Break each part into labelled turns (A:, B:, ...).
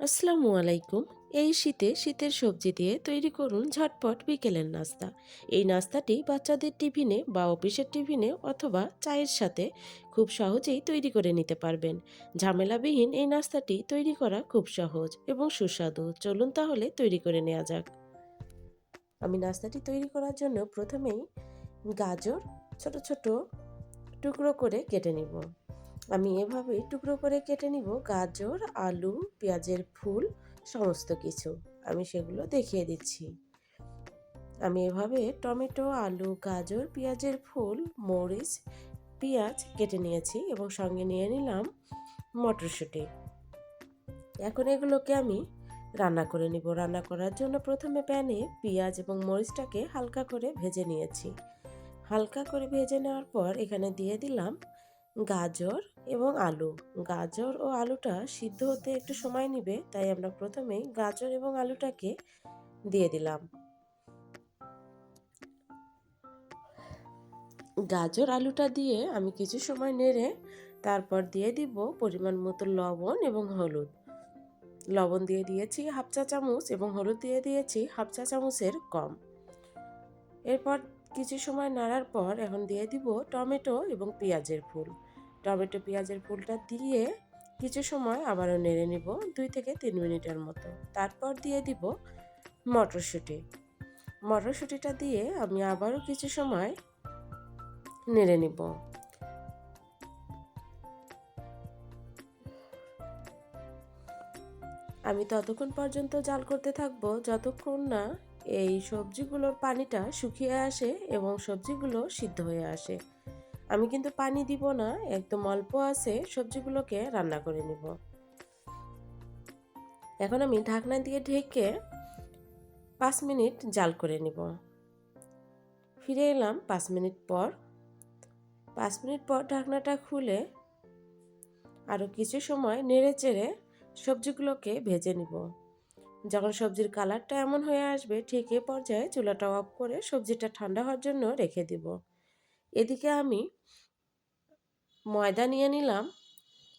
A: আসসালামু আলাইকুম। এই শীতে শীতের সবজি দিয়ে তৈরি করুন ঝটপট বিকেলের নাস্তা। এই নাস্তাটি বাচ্চাদের টিফিনে বা অফিসের টিফিনে অথবা চায়ের সাথে খুব সহজেই তৈরি করে নিতে পারবেন। ঝামেলাবিহীন এই নাস্তাটি তৈরি করা খুব সহজ এবং সুস্বাদু। চলুন তাহলে তৈরি করে নেওয়া যাক। আমি নাস্তাটি তৈরি করার জন্য প্রথমেই গাজর ছোট ছোট টুকরো করে কেটে নিব। আমি এভাবে টুকরো করে কেটে নিব গাজর, আলু, পেঁয়াজের ফুল সমস্ত কিছু। আমি সেগুলো দেখিয়ে দিচ্ছি। আমি এভাবে টমেটো, আলু, গাজর, পেঁয়াজের ফুল, মরিচ, পেঁয়াজ কেটে নিয়েছি এবং সঙ্গে নিয়ে নিলাম মটরশুঁটি। এখন এগুলোকে আমি রান্না করে নিব। রান্না করার জন্য প্রথমে প্যানে পেঁয়াজ এবং মরিচটাকে হালকা করে ভেজে নিয়েছি। হালকা করে ভেজে নেওয়ার পর এখানে দিয়ে দিলাম গাজর এবং আলু। গাজর ও আলুটা সিদ্ধ হতে একটু সময় নেবে, তাই আমরা প্রথমেই গাজর এবং আলুটাকে দিয়ে দিলাম। গাজর আলুটা দিয়ে আমি কিছু সময় নেড়ে তারপর দিয়ে দিব পরিমাণ মতো লবণ এবং হলুদ। লবণ দিয়ে দিয়েছি হাফ চা চামচ এবং হলুদ দিয়ে দিয়েছি হাফ চা চামচের কম। এরপর কিছু সময় নাড়ার পর এখন দিয়ে দিব টমেটো এবং পেঁয়াজের ফুল। টমেটো পেঁয়াজের ফুলটা দিয়ে কিছু সময় আবারও নেড়ে নিব 2 থেকে 3 মিনিটের মতো। তারপর দিয়ে দিব মটরশুঁটি। মটরশুঁটিটা দিয়ে আমি আবারও কিছু সময় নেড়ে নিব। আমি ততক্ষণ পর্যন্ত জাল করতে থাকবো যতক্ষণ না এই সবজিগুলোর পানিটা শুকিয়ে আসে এবং সবজিগুলো সিদ্ধ হয়ে আসে। আমি কিন্তু পানি দিব না, একদম অল্প আছে সবজিগুলোকে রান্না করে নিব। এখন আমি ঢাকনা দিয়ে ঢেকে 5 মিনিট জাল করে নিব। ফিরে এলাম 5 মিনিট পর। 5 মিনিট পর ঢাকনাটা খুলে আরও কিছু সময় নেড়ে চেড়ে সবজিগুলোকে ভেজে নিব। যখন সবজির কালারটা এমন হয়ে আসবে ঠিক এ পর্যায়ে চুলাটা অফ করে সবজিটা ঠান্ডা হওয়ার জন্য রেখে দিব। এদিকে আমি ময়দা নিয়ে নিলাম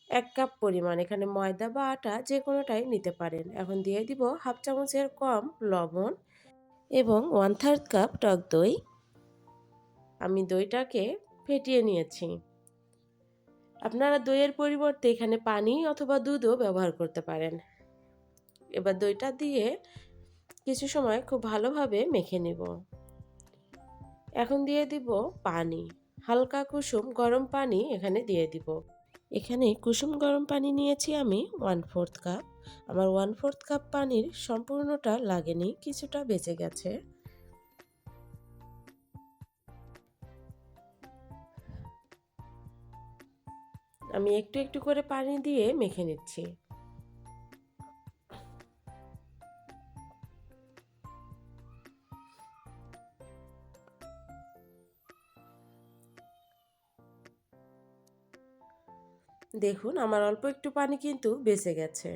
A: 1 কাপ পরিমাণ। এখানে ময়দা বা আটা যে কোনোটাই নিতে পারেন। এখন দিয়ে দিব হাফ চামচের কম লবণ এবং 1/3 কাপ টক দই। আমি দইটাকে ফেটিয়ে নিয়েছি। আপনারা দইয়ের পরিবর্তে এখানে পানি অথবা দুধও ব্যবহার করতে পারেন। এবার দইটা দিয়ে কিছু সময় খুব ভালোভাবে মেখে নিব। এখন দিয়ে দিব পানি, হালকা কুসুম গরম পানি এখানে দিয়ে দিব। এখানে কুসুম গরম পানি নিয়েছি আমি 1/4 কাপ। আমার 1/4 কাপ পানির সম্পূর্ণটা লাগেনি, কিছুটা বেঁচে গেছে। আমি একটু একটু করে পানি দিয়ে মেখে নিচ্ছি। দেখুন আমার অল্প একটু পানি কিন্তু বেঁচে গেছে।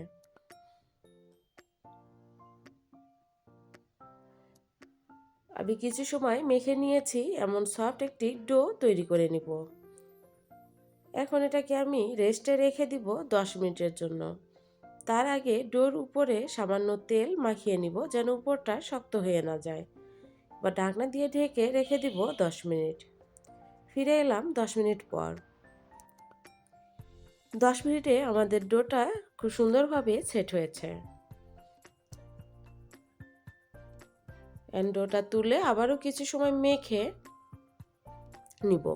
A: আমি কিছু সময় মেখে নিয়েছি, এমন সফট একটি ডো তৈরি করে নিব। এখন এটাকে আমি রেস্টে রেখে দিব 10 মিনিটের জন্য। তার আগে ডোর উপরে সামান্য তেল মাখিয়ে নিব যেন উপরটা শক্ত হয়ে না যায়। বা ঢাকনা দিয়ে ঢেকে রেখে দিব 10 মিনিট। ফিরে এলাম 10 মিনিট পর। 10 মিনিটে আমাদের ডোটা খুব সুন্দরভাবে সেট হয়েছে। ডোটা তুলে আবারও কিছু সময় মেখে নিব।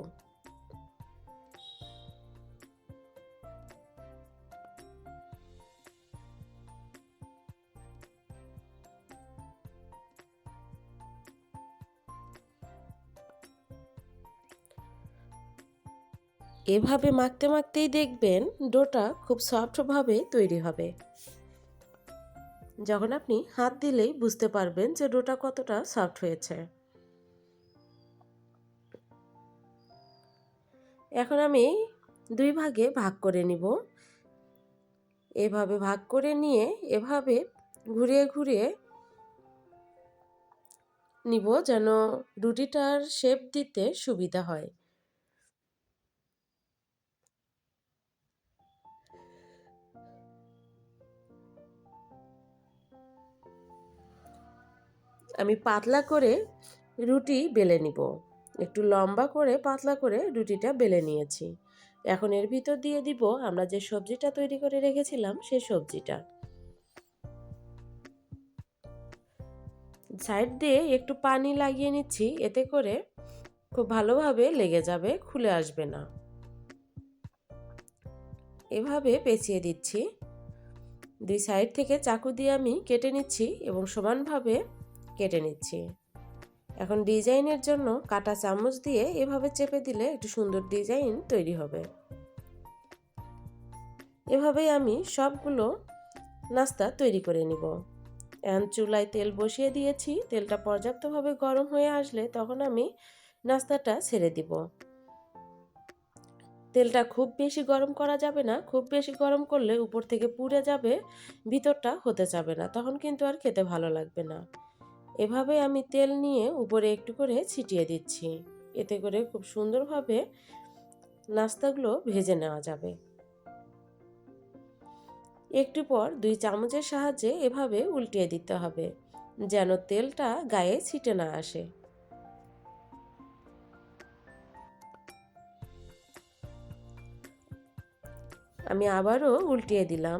A: এভাবে মাখতে মাখতেই দেখবেন ডোটা খুব সফটভাবে তৈরি হবে। যখন আপনি হাত দিলেই বুঝতে পারবেন যে ডোটা কতটা সফট হয়েছে। এখন আমি 2 ভাগে ভাগ করে নিব। এভাবে ভাগ করে নিয়ে এভাবে ঘুরিয়ে ঘুরিয়ে নিব যেন রুটিটার শেপ দিতে সুবিধা হয়। আমি পাতলা করে রুটি বেলে নিব। একটু লম্বা করে পাতলা করে রুটিটা বেলে নিয়েছি। এখন এর ভিতর দিয়ে দিব আমরা যে সবজিটা তৈরি করে রেখেছিলাম সেই সবজিটা। সাইড দিয়ে একটু পানি লাগিয়ে নিচ্ছি, এতে করে খুব ভালোভাবে লেগে যাবে, খুলে আসবে না। এভাবে পেঁচিয়ে দিচ্ছি। দুই সাইড থেকে চাকু দিয়ে আমি কেটে নিচ্ছি এবং সমানভাবে কেটে নিচ্ছি। এখন ডিজাইনের জন্য কাঁটা চামচ দিয়ে এভাবে চেপে দিলে একটু সুন্দর ডিজাইন তৈরি হবে। এভাবেই আমি সবগুলো নাস্তা তৈরি করে নিব। এখন চুলায় তেল বসিয়ে দিয়েছি, তেলটা পর্যাপ্তভাবে গরম হয়ে আসলে তখন আমি নাস্তাটা ছেড়ে দিব। তেলটা খুব বেশি গরম করা যাবে না, খুব বেশি গরম করলে উপর থেকে পুড়ে যাবে, ভিতরটা হতে যাবে না, তখন কিন্তু আর খেতে ভালো লাগবে না। এভাবে আমি তেল নিয়ে উপরে একটু করে ছিটিয়ে দিচ্ছি, এতে করে খুব সুন্দরভাবে নাস্তাগুলো ভেজে নেওয়া যাবে। একটু পর 2 চামচের সাহায্যে এভাবে উল্টিয়ে দিতে হবে, যেন তেলটা গায়ে ছিটে না আসে। আমি আবারও উল্টিয়ে দিলাম।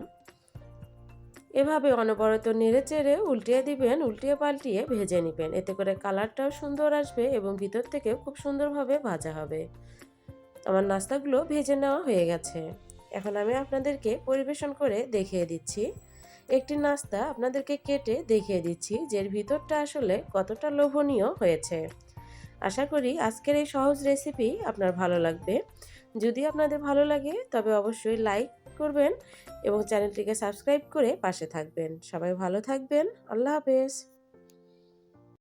A: এভাবে অনবরত নেড়েচেড়ে উল্টিয়ে দিবেন, উল্টিয়ে পাল্টিয়ে ভেজে নেবেন, এতে করে কালারটাও সুন্দর আসবে এবং ভিতর থেকে খুব সুন্দরভাবে ভাজা হবে। আমার নাস্তাগুলো ভেজে নেওয়া হয়ে গেছে। এখন আমি আপনাদেরকে পরিবেশন করে দেখিয়ে দিচ্ছি। একটি নাস্তা আপনাদেরকে কেটে দেখিয়ে দিচ্ছি যে এর ভিতরটা আসলে কতটা লোভনীয় হয়েছে। আশা করি আজকের এই সহজ রেসিপি আপনার ভালো লাগবে। যদি আপনাদের ভালো লাগে তবে অবশ্যই লাইক করবেন এবং চ্যানেলটিকে সাবস্ক্রাইব করে পাশে থাকবেন। সবাই ভালো থাকবেন। আল্লাহ হাফেজ।